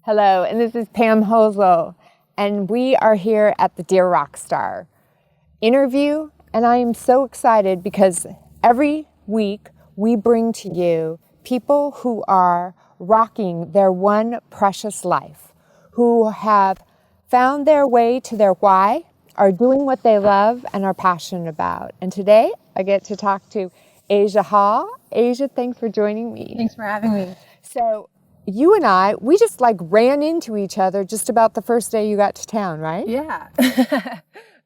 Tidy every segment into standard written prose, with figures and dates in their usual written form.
Hello, and this is Pam Hoelzle, and we are here at the Dear Rockstar interview, and I am so excited because every week we bring to you people who are rocking their one precious life, who have found their way to their why, are doing what they love and are passionate about. And today I get to talk to Asia Hall. Asia, thanks for joining me. Thanks for having me. So you and I, we just like ran into each other just about the first day you got to town, right? Yeah.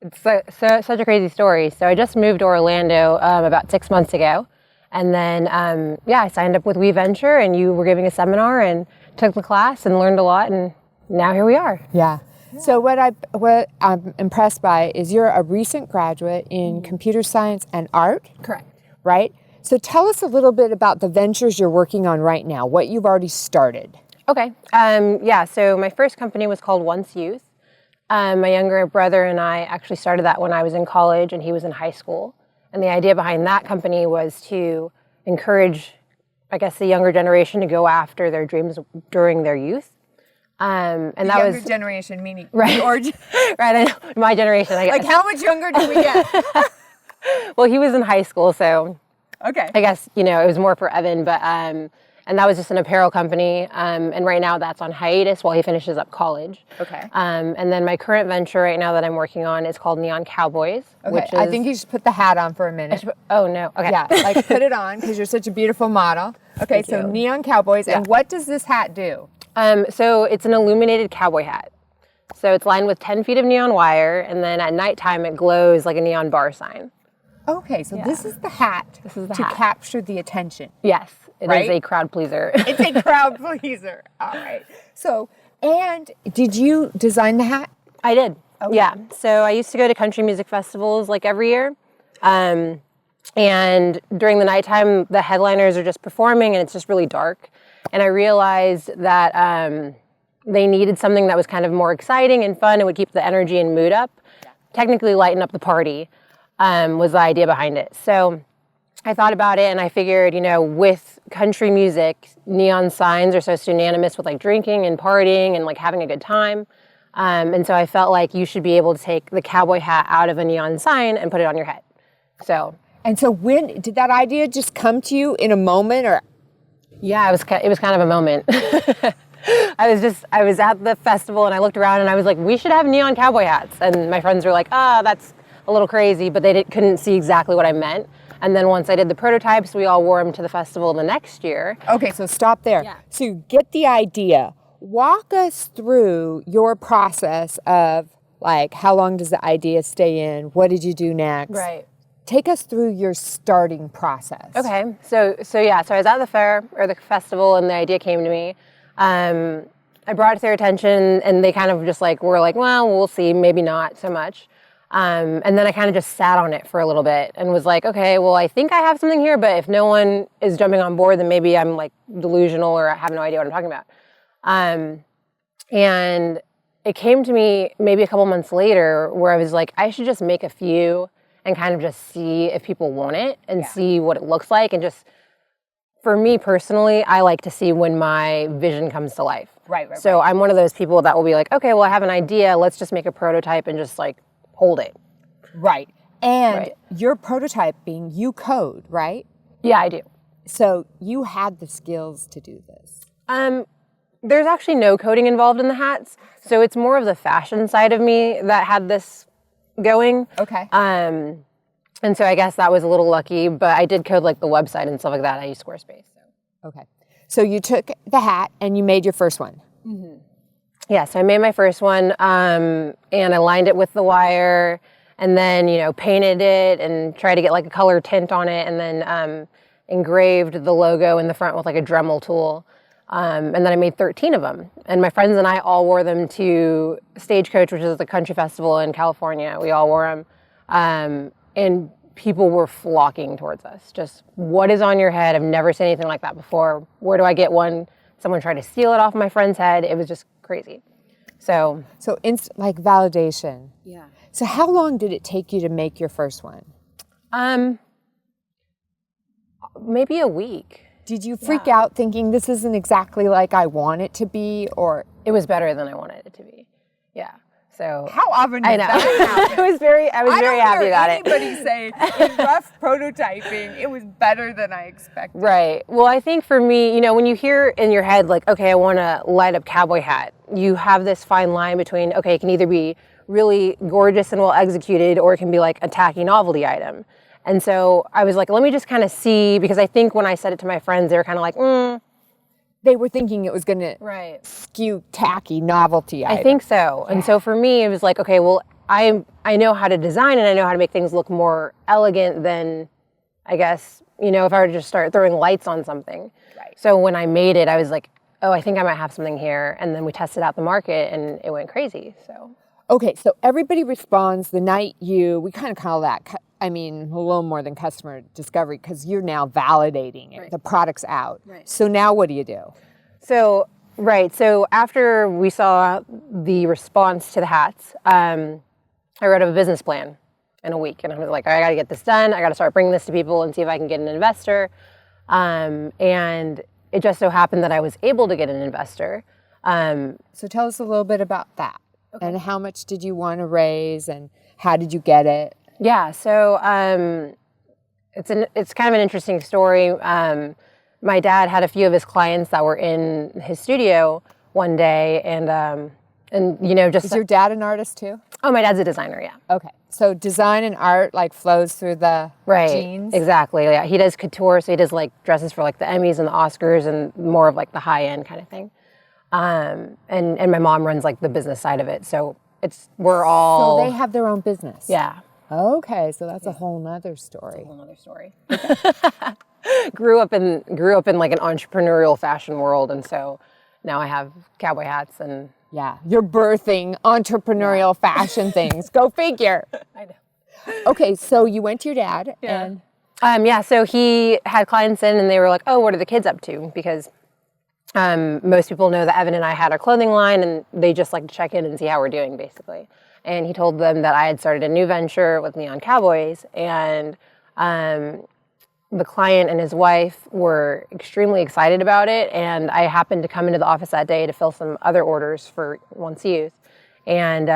It's such a crazy story. So I just moved to Orlando about 6 months ago. And then, I signed up with WeVenture, and you were giving a seminar and took the class and learned a lot. And now here we are. Yeah. So what I'm impressed by is you're a recent graduate in computer science and art. Correct. Right? So tell us a little bit about the ventures you're working on right now, what you've already started. Okay. So my first company was called Once Youth. My younger brother and I actually started that when I was in college and he was in high school. And the idea behind that company was to encourage, I guess, the younger generation to go after their dreams during their youth. And the that younger was generation, meaning right, right. I know, my generation. I guess. Like, how much younger did we get? Well, he was in high school, so okay. I guess it was more for Evan, but and that was just an apparel company. And right now, that's on hiatus while he finishes up college. Okay. And then my current venture right now that I'm working on is called Neon Cowboys. Okay. Which is, I think you should put the hat on for a minute. Oh no. Okay. Yeah, like put it on because you're such a beautiful model. Okay, Thank so you. Neon Cowboys, and what does this hat do? So it's an illuminated cowboy hat. So it's lined with 10 feet of neon wire, and then at nighttime it glows like a neon bar sign. Okay, so this is the hat to capture the attention. Yes, it right? is a crowd pleaser. It's a crowd pleaser. All right. So, and did you design the hat? I did. Okay. Yeah. So I used to go to country music festivals like every year. And during the nighttime, the headliners are just performing and it's just really dark. And I realized that they needed something that was kind of more exciting and fun and would keep the energy and mood up. Yeah. Technically lighten up the party was the idea behind it. So I thought about it and I figured, with country music, neon signs are so synonymous with like drinking and partying and like having a good time. And so I felt like you should be able to take the cowboy hat out of a neon sign and put it on your head. And so when did that idea just come to you in a moment or? Yeah, it was kind of a moment. I was at the festival and I looked around and I was like, we should have neon cowboy hats. And my friends were like, that's a little crazy, but they couldn't see exactly what I meant. And then once I did the prototypes, we all wore them to the festival the next year. Okay, so stop there. Yeah. So you get the idea. Walk us through your process of like, how long does the idea stay in? What did you do next? Right. Take us through your starting process. Okay, so I was at the fair or the festival and the idea came to me. I brought it to their attention and they kind of just were like, well, we'll see, maybe not so much. And then I kind of just sat on it for a little bit and was like, okay, well, I think I have something here, but if no one is jumping on board, then maybe I'm like delusional or I have no idea what I'm talking about. And it came to me maybe a couple months later where I was like, I should just make a few and kind of just see if people want it and see what it looks like. And just, for me personally, I like to see when my vision comes to life. Right. So I'm one of those people that will be like, okay, well, I have an idea. Let's just make a prototype and just hold it. Right. And your prototyping, you code, right? Yeah, I do. So you had the skills to do this. There's actually no coding involved in the hats. So it's more of the fashion side of me that had this going. Okay. And so I guess that was a little lucky, but I did code the website and stuff like that. I use Squarespace. So. Okay. So you took the hat and you made your first one. Mm-hmm. Yeah, so I made my first one and I lined it with the wire and then, painted it and tried to get a color tint on it and then engraved the logo in the front with a Dremel tool. And then I made 13 of them. And my friends and I all wore them to Stagecoach, which is the country festival in California. We all wore them. And people were flocking towards us. Just, what is on your head? I've never seen anything like that before. Where do I get one? Someone tried to steal it off my friend's head. It was just crazy. So validation. Yeah. So how long did it take you to make your first one? Maybe a week. Did you freak out thinking this isn't exactly like I want it to be, or It was better than I wanted it to be. Yeah. So How often does I know. that happen? I was very happy about it. Anybody say in rough prototyping, it was better than I expected. Right. Well, I think for me, you know, when you hear in your head, like, okay, I want to light up cowboy hat, you have this fine line between, okay, it can either be really gorgeous and well executed, or it can be like a tacky novelty item. And so I was like, let me just kind of see, because I think when I said it to my friends, they were kind of like, They were thinking it was going to skew tacky novelty item. I think so. And so for me, it was like, okay, well, I know how to design and I know how to make things look more elegant than, I guess, you know, if I were to just start throwing lights on something. Right. So when I made it, I was like, oh, I think I might have something here. And then we tested out the market and it went crazy. So. Okay, so everybody responds the night we kind of call that, a little more than customer discovery, because you're now validating it. Right. The product's out. Right. So now what do you do? So after we saw the response to the hats, I wrote up a business plan in a week. And I was like, I got to get this done. I got to start bringing this to people and see if I can get an investor. And it just so happened that I was able to get an investor. So tell us a little bit about that. Okay. And how much did you want to raise and how did you get it? Yeah, so it's kind of an interesting story. My dad had a few of his clients that were in his studio one day, and you know, just is your dad an artist too? Oh, my dad's a designer. Yeah. Okay, so design and art like flows through the genes. Exactly. Yeah, he does couture, so he does like dresses for like the Emmys and the Oscars, and more of like the high end kind of thing. And my mom runs like the business side of it, so we're all. So they have their own business. Yeah. Okay, so that's a whole nother story. Grew up in like an entrepreneurial fashion world, and so now I have cowboy hats and. Yeah, you're birthing entrepreneurial fashion things. Go figure. I know. Okay, so you went to your dad and. So he had clients in, and they were like, "Oh, what are the kids up to?" Because. Most people know that Evan and I had our clothing line, and they just like to check in and see how we're doing, basically. And he told them that I had started a new venture with Neon Cowboys, and the client and his wife were extremely excited about it. And I happened to come into the office that day to fill some other orders for Once Youth, and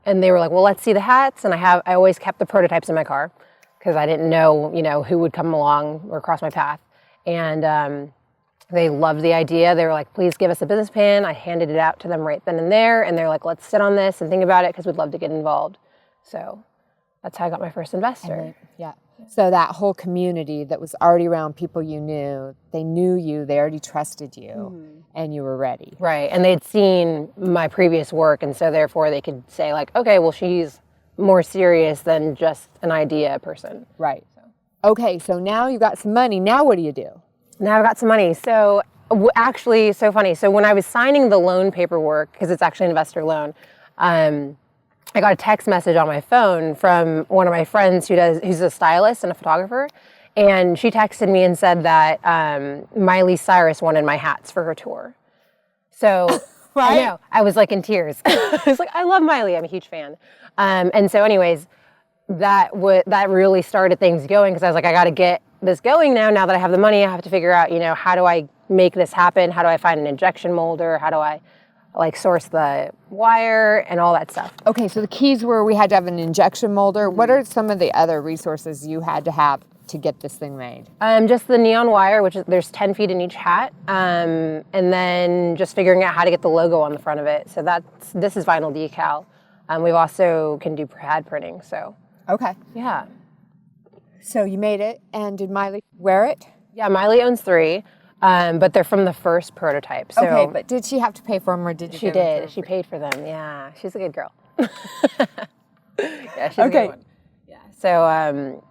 they were like, "Well, let's see the hats." And I always kept the prototypes in my car because I didn't know, you know, who would come along or cross my path, and. They loved the idea. They were like, please give us a business plan. I handed it out to them right then and there. And they're like, let's sit on this and think about it because we'd love to get involved. So that's how I got my first investor. So that whole community that was already around people you knew, they knew you, they already trusted you, and you were ready. Right. And they'd seen my previous work. And so therefore they could say like, okay, well, she's more serious than just an idea person. Right. Okay, so now you got some money. Now what do you do? Now I've got some money. So actually, so funny. So when I was signing the loan paperwork, because it's actually an investor loan, I got a text message on my phone from one of my friends who's a stylist and a photographer. And she texted me and said that Miley Cyrus wanted my hats for her tour. So right? I know, I was like in tears. I was like, I love Miley. I'm a huge fan. And so anyways, that really started things going, because I was like, I got to get this going now that I have the money. I have to figure out, you know, how do I make this happen? How do I find an injection molder? How do I like source the wire and all that stuff? Okay, so the keys were we had to have an injection molder. What are some of the other resources you had to have to get this thing made? Just the neon wire, which is there's 10 feet in each hat, and then just figuring out how to get the logo on the front of it. So this is vinyl decal. We also can do pad printing. So okay, yeah. So you made it, and did Miley wear it? Yeah, Miley owns 3, but they're from the first prototype. So okay, but did she have to pay for them, or did you? She did. She paid for them. Yeah, she's a good girl. Yeah, she's a good one. Yeah.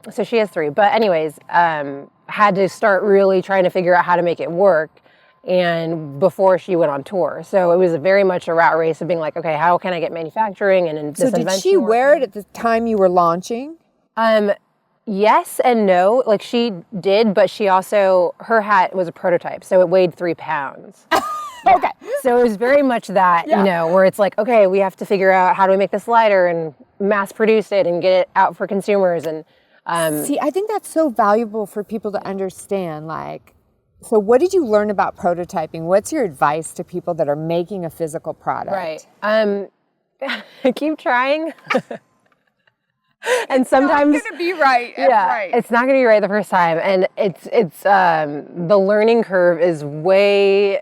So she has 3, but anyways, had to start really trying to figure out how to make it work, and before she went on tour. So it was very much a rat race of being like, okay, how can I get manufacturing and this invention? So did she wear it at the time you were launching? Yes and no. Like she did, but she also, her hat was a prototype, so it weighed 3 pounds. Okay. So it was very much that, you know, where it's like, okay, we have to figure out how do we make this lighter and mass produce it and get it out for consumers. And see, I think that's so valuable for people to understand. Like, So what did you learn about prototyping? What's your advice to people that are making a physical product? Right. Keep trying. And sometimes it's not going to be right. it's not going to be right the first time, and it's the learning curve is way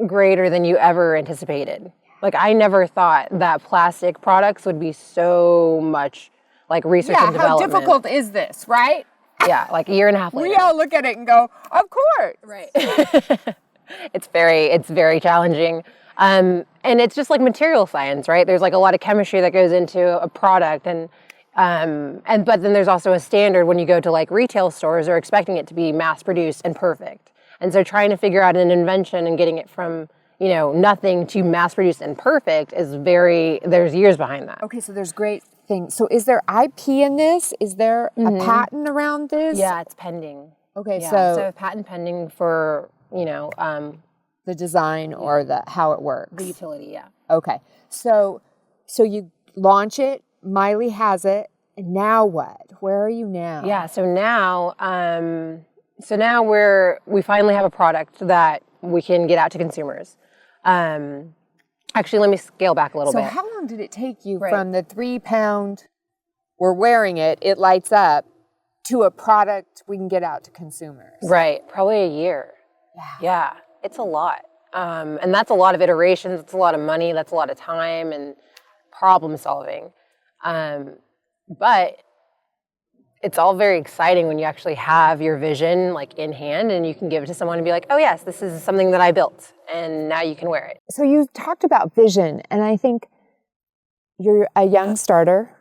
greater than you ever anticipated. Like, I never thought that plastic products would be so much like research and development. How difficult is this, right? Yeah, like a year and a half later. We all look at it and go, of course. Right. It's very challenging. And it's just like material science, right? There's like a lot of chemistry that goes into a product, but then there's also a standard when you go to like retail stores. They're expecting it to be mass produced and perfect. And so trying to figure out an invention and getting it from, nothing to mass produced and perfect there's years behind that. Okay, so there's great things. So is there IP in this? Is there a patent around this? Yeah, it's pending. Okay, Yeah, so patent pending for, the design or how it works. the utility, yeah. Okay, so you launch it, Miley has it, and now what? Where are you now? Yeah, so now we finally have a product that we can get out to consumers. Actually, let me scale back a little bit. So how long did it take you from the 3 pound, we're wearing it lights up, to a product we can get out to consumers? Right, probably a year. Yeah, it's a lot. And that's a lot of iterations, it's a lot of money, that's a lot of time and problem solving. But it's all very exciting when you actually have your vision like in hand and you can give it to someone and be like, oh yes, this is something that I built and now you can wear it. So you talked about vision, and I think you're a young starter,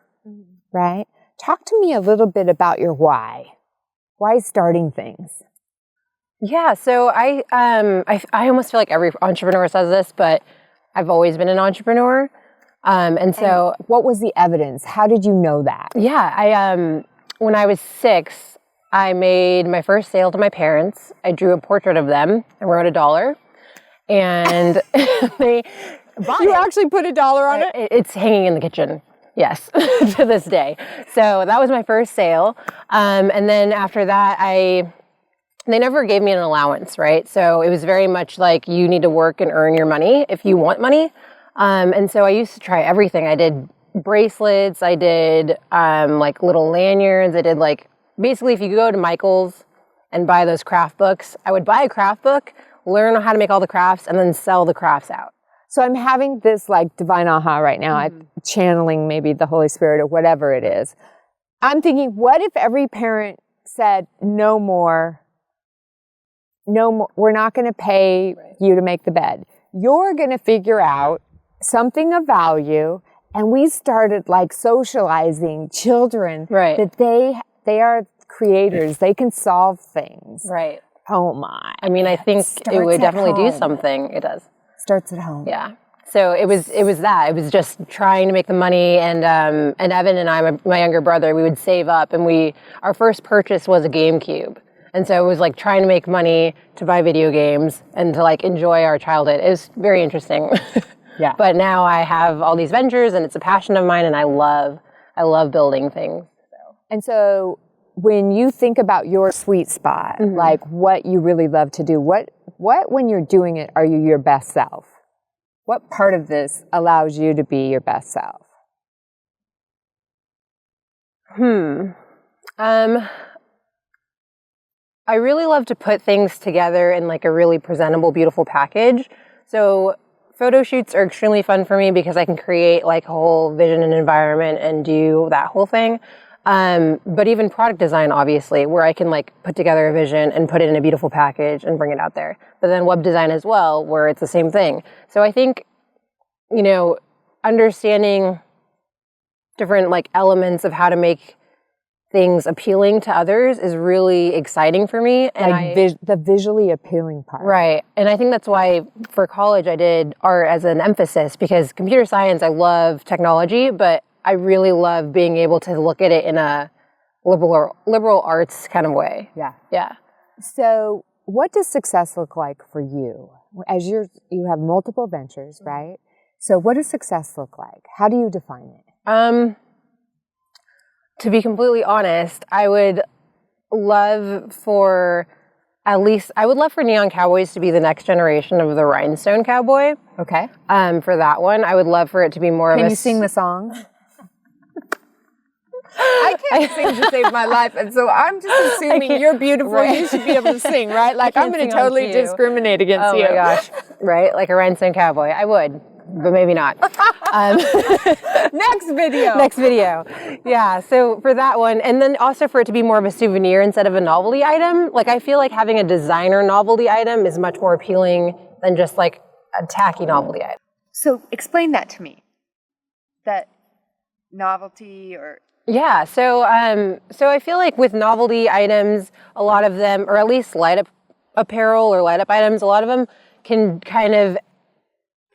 right? Talk to me a little bit about your why. Why starting things? Yeah, so I almost feel like every entrepreneur says this, but I've always been an entrepreneur. And what was the evidence? How did you know that? Yeah, when I was 6, I made my first sale to my parents. I drew a portrait of them and wrote $1. And they bought it. You actually put $1 on it? It's hanging in the kitchen. Yes, to this day. So that was my first sale. And then after that, they never gave me an allowance, right? So it was very much like you need to work and earn your money if you want money. And so I used to try everything. I did bracelets, I did like little lanyards, I did like, basically if you go to Michael's and buy those craft books, I would buy a craft book, learn how to make all the crafts, and then sell the crafts out. So I'm having this like divine aha right now. I'm channeling maybe the Holy Spirit or whatever it is. I'm thinking, what if every parent said, no more, we're not going to pay you to make the bed. You're going to figure out something of value. And we started like socializing children that they are creators. They can solve things. Right. Oh my. I mean, I think it would definitely do something. It does. Starts at home. Yeah. So it was that. It was just trying to make the money, and Evan and I, my younger brother, we would save up, and our first purchase was a GameCube. And so it was like trying to make money to buy video games and to like enjoy our childhood. It was very interesting. Yeah. But now I have all these ventures and it's a passion of mine, and I love building things. And so when you think about your sweet spot, like what you really love to do, what when you're doing it, are you your best self? What part of this allows you to be your best self? I really love to put things together in like a really presentable, beautiful package. So photo shoots are extremely fun for me because I can create like a whole vision and environment and do that whole thing. But even product design, obviously, where I can like put together a vision and put it in a beautiful package and bring it out there. But then web design as well, where it's the same thing. So I think, understanding different like elements of how to make things appealing to others is really exciting for me. And like the visually appealing part. Right. And I think that's why for college I did art as an emphasis, because computer science, I love technology, but I really love being able to look at it in a liberal arts kind of way. Yeah. Yeah. So what does success look like for you? As you have multiple ventures, right? So what does success look like? How do you define it? To be completely honest, I would love for at least I would love for Neon Cowboys to be the next generation of the Rhinestone Cowboy. Okay. For that one, I would love for it to be more of a... Can you sing the song? I can't sing to save my life, and so I'm just assuming you're beautiful. Right. You should be able to sing, right? Like I'm going to totally discriminate against you. Oh my gosh, right? Like a Rhinestone Cowboy. I would, but maybe not. Next video. Next video. Yeah, so for that one, and then also for it to be more of a souvenir instead of a novelty item. Like I feel like having a designer novelty item is much more appealing than just like a tacky novelty item. So explain that to me. That novelty or... Yeah, so I feel like with novelty items, a lot of them, or at least light up apparel or light up items, a lot of them can kind of,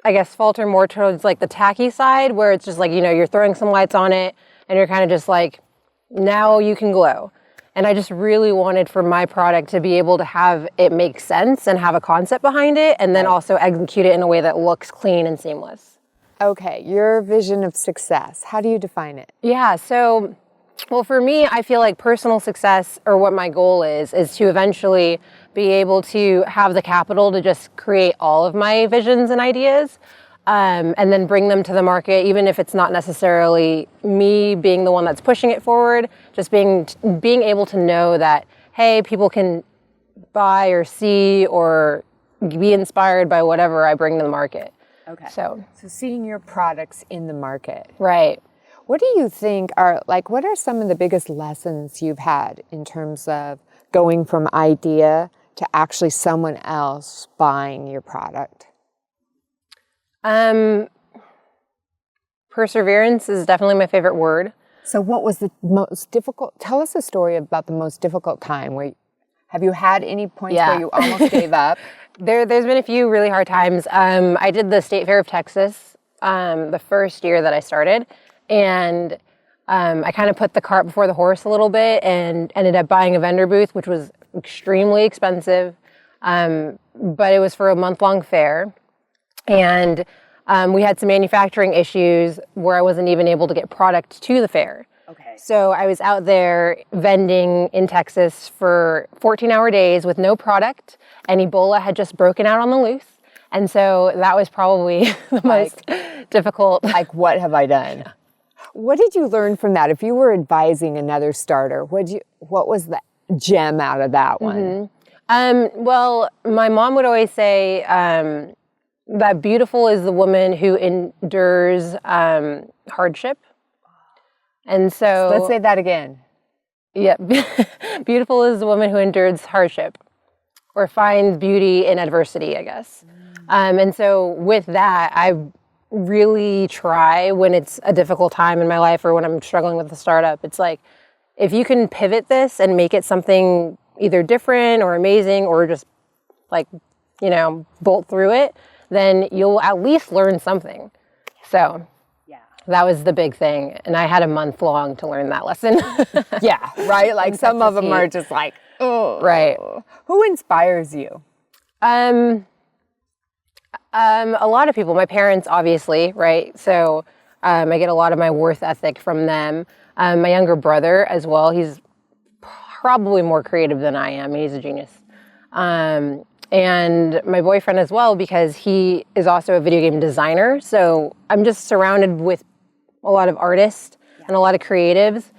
I guess, falter more towards like the tacky side, where it's just like, you know, you're throwing some lights on it and you're kind of just like, now you can glow. And I just really wanted for my product to be able to have it make sense and have a concept behind it, and then also execute it in a way that looks clean and seamless. Okay, your vision of success. How do you define it? Yeah, so, well, for me, I feel like personal success, or what my goal is to eventually be able to have the capital to just create all of my visions and ideas, and then bring them to the market, even if it's not necessarily me being the one that's pushing it forward, just being able to know that, hey, people can buy or see or be inspired by whatever I bring to the market. Okay. So seeing your products in the market. Right. What do you think are, like, what are some of the biggest lessons you've had in terms of going from idea to actually someone else buying your product? Perseverance is definitely my favorite word. So what was the most difficult, tell us a story about the most difficult time where, have you had any points where you almost gave up? There's been a few really hard times. I did the State Fair of Texas the first year that I started, and I kind of put the cart before the horse a little bit and ended up buying a vendor booth, which was extremely expensive, but it was for a month-long fair, and we had some manufacturing issues where I wasn't even able to get product to the fair. Okay. So I was out there vending in Texas for 14-hour days with no product, and Ebola had just broken out on the loose. And so that was probably the most difficult. Like, what have I done? What did you learn from that? If you were advising another starter, what was the gem out of that one? Well, my mom would always say that beautiful is the woman who endures hardship. And so let's say that again. Yeah. Beautiful is the woman who endures hardship or finds beauty in adversity, I guess. And so with that, I really try when it's a difficult time in my life or when I'm struggling with a startup. It's like, if you can pivot this and make it something either different or amazing or just like, you know, bolt through it, then you'll at least learn something. So that was the big thing. And I had a month long to learn that lesson. Yeah, right? Like some of them are just like, oh. Right. Who inspires you? A lot of people. My parents, obviously, right? So I get a lot of my worth ethic from them. My younger brother as well. He's probably more creative than I am. He's a genius. And my boyfriend as well, because he is also a video game designer. So I'm just surrounded with a lot of artists and a lot of creatives.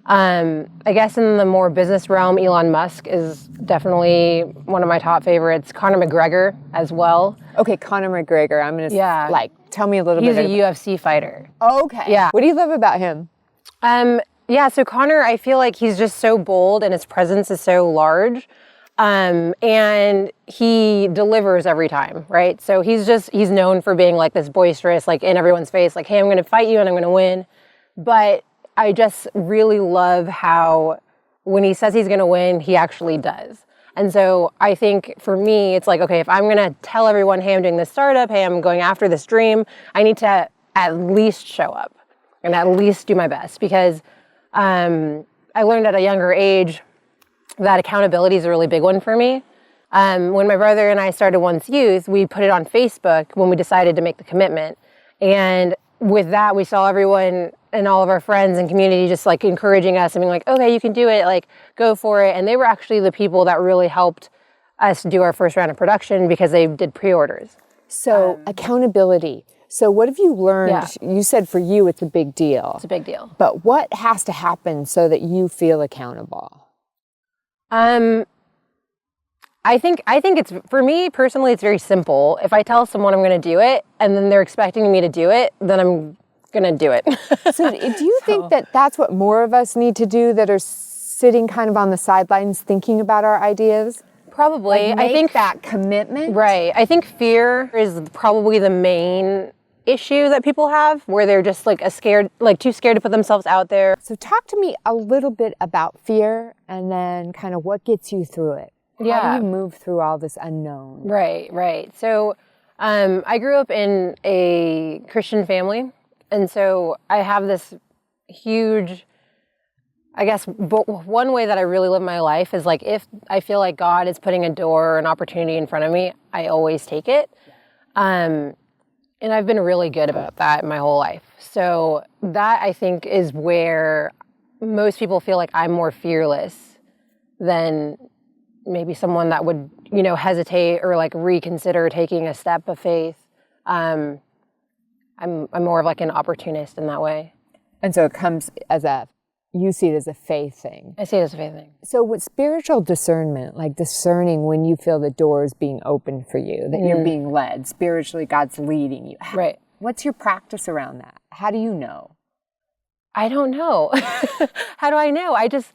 I guess in the more business realm, Elon Musk is definitely one of my top favorites. Conor McGregor as well. Okay, Conor McGregor. I'm going to tell me a little bit. He's a UFC fighter. Okay. Yeah. What do you love about him? So Conor, I feel like he's just so bold and his presence is so large. And he delivers every time, right? So he's known for being like this boisterous, like in everyone's face, like, hey, I'm going to fight you and I'm going to win. But I just really love how when he says he's going to win, he actually does. And so I think for me, it's like, okay, if I'm going to tell everyone, hey, I'm doing this startup, hey, I'm going after this dream, I need to at least show up and at least do my best, because I learned at a younger age that accountability is a really big one for me. When my brother and I started Once Youth, we put it on Facebook when we decided to make the commitment. And with that, we saw everyone and all of our friends and community just like encouraging us and being like, okay, you can do it, like go for it. And they were actually the people that really helped us do our first round of production because they did pre-orders. So accountability. So what have you learned? Yeah. You said for you it's a big deal. It's a big deal. But what has to happen so that you feel accountable? I think it's, for me personally, it's very simple. If I tell someone I'm going to do it and then they're expecting me to do it, then I'm going to do it. So do you think that that's what more of us need to do that are sitting kind of on the sidelines thinking about our ideas? Probably. Like I think that commitment. Right. I think fear is probably the main issue that people have, where they're just like too scared to put themselves out there. So talk to me a little bit about fear and then kind of what gets you through it. Yeah. How do you move through all this unknown? Right. So I grew up in a Christian family, and so I have this huge, I guess, one way that I really live my life is like, if I feel like God is putting a door or an opportunity in front of me, I always take it. And I've been really good about that my whole life. So that, I think, is where most people feel like I'm more fearless than maybe someone that would, hesitate or like reconsider taking a step of faith. I'm more of like an opportunist in that way. And so it comes you see it as a faith thing. I see it as a faith thing. So with spiritual discernment, like discerning when you feel the doors being opened for you, that you're being led, spiritually God's leading you. Right. What's your practice around that? How do you know? I don't know. How do I know? I just,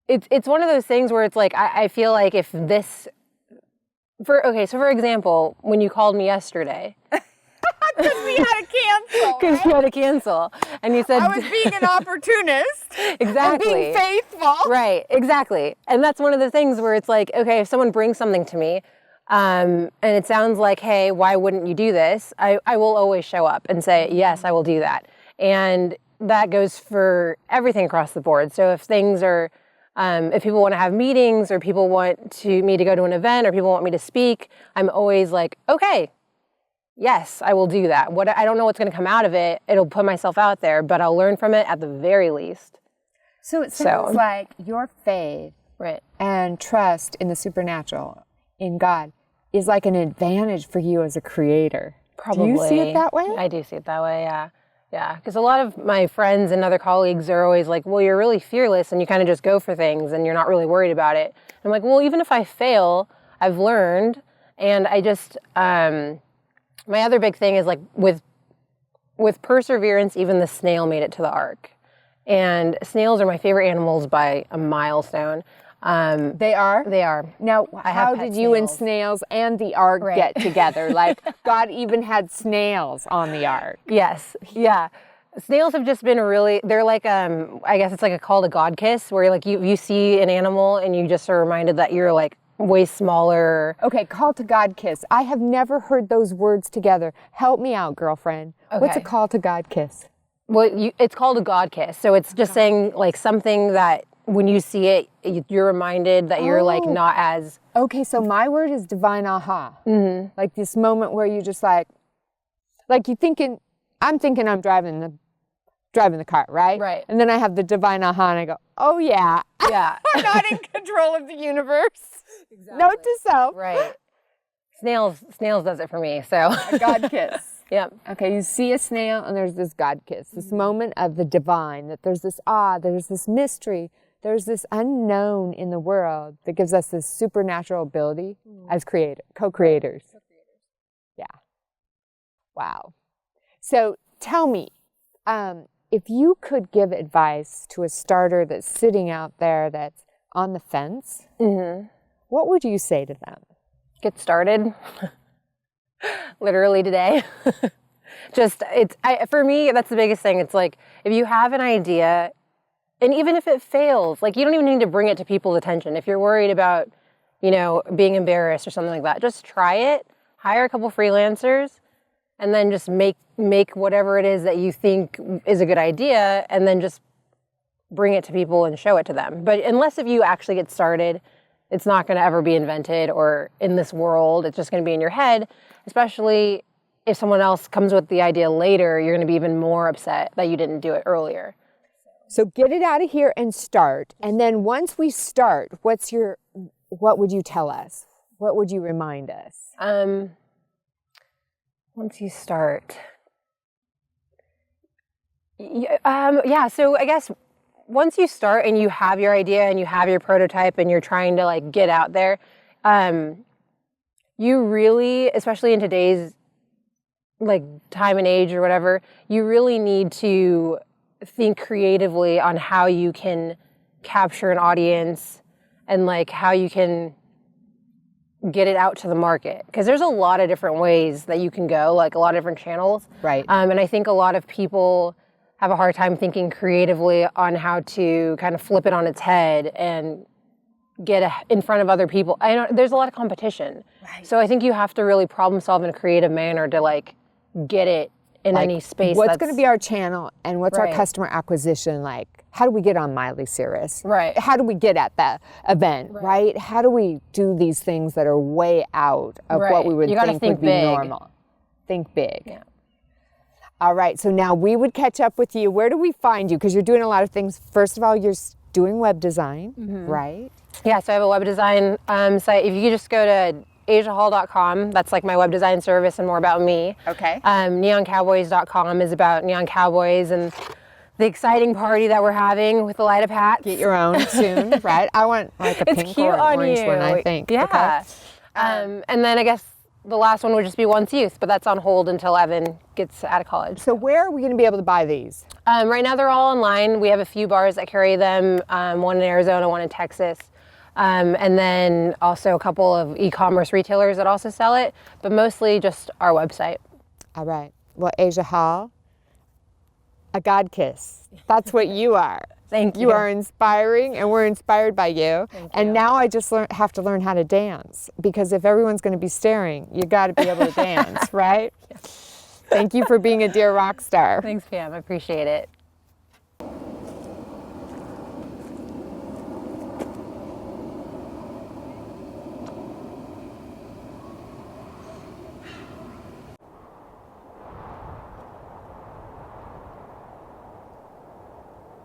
it's one of those things where it's like, I feel like if this, for example, when you called me yesterday. Because we had to cancel. Because you had to cancel. And you said... I was being an opportunist. Exactly. And being faithful. Right, exactly. And that's one of the things where it's like, okay, if someone brings something to me, and it sounds like, hey, why wouldn't you do this? I will always show up and say, yes, I will do that. And that goes for everything across the board. So if things are... if people want to have meetings, or people want me to go to an event, or people want me to speak, I'm always like, okay, yes, I will do that. I don't know what's going to come out of it. It'll put myself out there, but I'll learn from it at the very least. So it sounds like your faith and trust in the supernatural, in God, is like an advantage for you as a creator. Probably. Do you see it that way? I do see it that way, yeah. Yeah, because a lot of my friends and other colleagues are always like, well, you're really fearless and you kind of just go for things and you're not really worried about it. I'm like, well, even if I fail, I've learned, and I just... my other big thing is like with perseverance, even the snail made it to the ark. And snails are my favorite animals by a milestone. They are? They are. Now, how did you and snails and the ark get together? Like, God even had snails on the ark. Yes. Yeah. Snails have just been they're like, I guess it's like a call to God kiss, where like you see an animal and you just are reminded that you're like way smaller. Okay, call to God kiss. I have never heard those words together. Help me out, girlfriend. Okay. What's a call to God kiss? Well, it's called a God kiss. So it's just saying like something that when you see it, you're reminded that you're like not as... Okay, so my word is divine aha. Mm-hmm. Like this moment where you just like I'm thinking I'm driving the car, right? Right. And then I have the divine aha and I go, oh yeah. Yeah. I'm not in control of the universe. Exactly. Note to self. Right. Snails does it for me, so. A God kiss. Yep. Okay, you see a snail and there's this God kiss, this moment of the divine, that there's this awe, there's this mystery, there's this unknown in the world that gives us this supernatural ability as co-creators. Yeah. Wow. So tell me, if you could give advice to a starter that's sitting out there that's on the fence, what would you say to them? Get started. Literally today. For me, that's the biggest thing. It's like, if you have an idea, and even if it fails, like you don't even need to bring it to people's attention. If you're worried about, being embarrassed or something like that, just try it, hire a couple freelancers, and then just make whatever it is that you think is a good idea, and then just bring it to people and show it to them. But unless if you actually get started, it's not going to ever be invented or in this world. It's just going to be in your head, especially if someone else comes with the idea later, you're going to be even more upset that you didn't do it earlier. So get it out of here and start. And then once we start, what would you tell us? What would you remind us? Once you start. So I guess once you start and you have your idea and you have your prototype and you're trying to like get out there, you really, especially in today's like time and age or whatever, you really need to think creatively on how you can capture an audience and like how you can get it out to the market. Because there's a lot of different ways that you can go, like a lot of different channels. Right. And I think a lot of people have a hard time thinking creatively on how to kind of flip it on its head and get in front of other people. I know there's a lot of competition. Right. So I think you have to really problem solve in a creative manner to like get it in Like, any space. What's going to be our channel and what's our Right. customer acquisition like? How do we get on Miley Cyrus? Right. How do we get at the event, right? How do we do these things that are way out of what Right. we would You gotta think think would be big. normal? Think big. Yeah. All right, so now we would catch up with you. Where do we find you? Because you're doing a lot of things. First of all, you're doing web design, right? Yeah, so I have a web design site. If you could just go to asiahall.com, that's like my web design service and more about me. Okay. Neoncowboys.com is about Neon Cowboys and the exciting party that we're having with the light up hats. Get your own soon, right? I want like a It's pink cute or an on orange you. one, I think. Yeah. Okay. And then I guess the last one would just be Once Youth, but that's on hold until Evan gets out of college. So where are we going to be able to buy these? Right now they're all online. We have a few bars that carry them, one in Arizona, one in Texas. And then also a couple of e-commerce retailers that also sell it, but mostly just our website. All right. Well, Asia Hall, a God kiss. That's what you are. Thank you. You are inspiring, and we're inspired by you. Thank And you. now I just have to learn how to dance, because if everyone's going to be staring, you got to be able to dance, right? Thank you for being a Dear Rockstar. Thanks, Pam. I appreciate it.